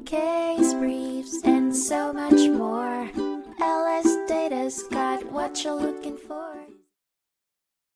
case briefs, and so much more. LSData's got what you're looking for.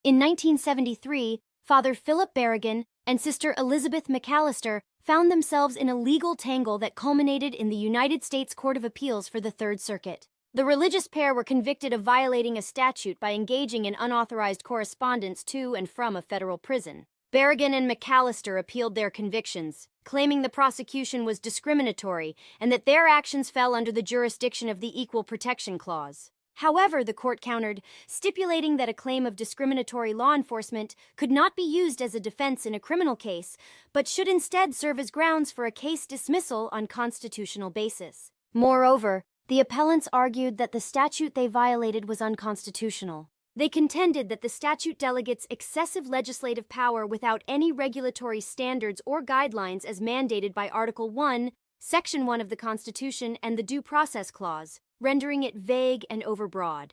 In 1973, Father Philip Berrigan and Sister Elizabeth McAlister found themselves in a legal tangle that culminated in the United States Court of Appeals for the Third Circuit. The religious pair were convicted of violating a statute by engaging in unauthorized correspondence to and from a federal prison. Berrigan and McAlister appealed their convictions, claiming the prosecution was discriminatory and that their actions fell under the jurisdiction of the Equal Protection Clause. However, the court countered, stipulating that a claim of discriminatory law enforcement could not be used as a defense in a criminal case, but should instead serve as grounds for a case dismissal on constitutional basis. Moreover, the appellants argued that the statute they violated was unconstitutional. They contended that the statute delegates excessive legislative power without any regulatory standards or guidelines as mandated by Article 1, Section 1 of the Constitution and the Due Process Clause, rendering it vague and overbroad.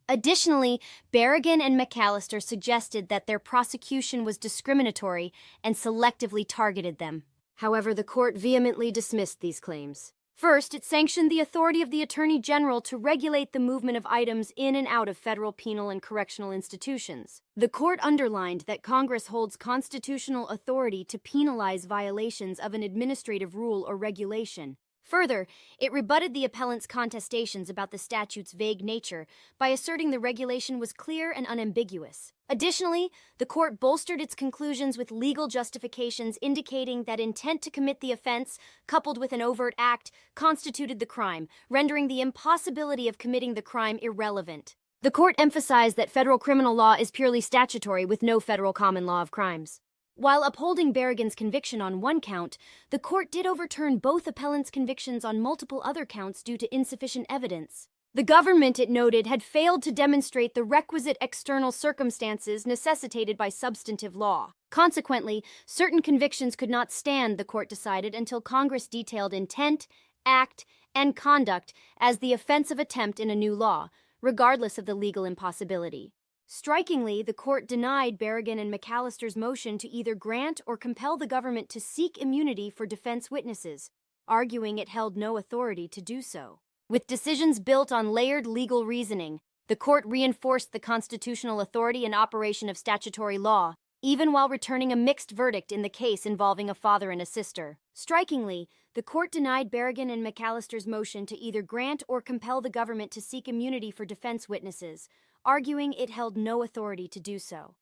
Additionally, Berrigan and McAlister suggested that their prosecution was discriminatory and selectively targeted them. However, the court vehemently dismissed these claims. First, it sanctioned the authority of the Attorney General to regulate the movement of items in and out of federal penal and correctional institutions. The court underlined that Congress holds constitutional authority to penalize violations of an administrative rule or regulation. Further, it rebutted the appellant's contestations about the statute's vague nature by asserting the regulation was clear and unambiguous. Additionally, the court bolstered its conclusions with legal justifications indicating that intent to commit the offense, coupled with an overt act, constituted the crime, rendering the impossibility of committing the crime irrelevant. The court emphasized that federal criminal law is purely statutory with no federal common law of crimes. While upholding Berrigan's conviction on one count, the court did overturn both appellants' convictions on multiple other counts due to insufficient evidence. The government, it noted, had failed to demonstrate the requisite external circumstances necessitated by substantive law. Consequently, certain convictions could not stand, the court decided, until Congress detailed intent, act, and conduct as the offensive attempt in a new law, regardless of the legal impossibility. Strikingly, the court denied Berrigan and McAlister's motion to either grant or compel the government to seek immunity for defense witnesses, arguing it held no authority to do so. With decisions built on layered legal reasoning, the court reinforced the constitutional authority and operation of statutory law, even while returning a mixed verdict in the case involving a father and a sister. Strikingly, the court denied Berrigan and McAlister's motion to either grant or compel the government to seek immunity for defense witnesses, arguing it held no authority to do so.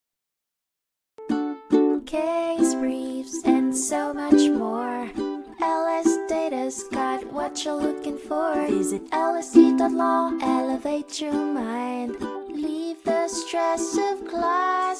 Case briefs, and so much more. LSData's got what you're looking for. Visit lsd.law, elevate your mind. Leave the stress of class.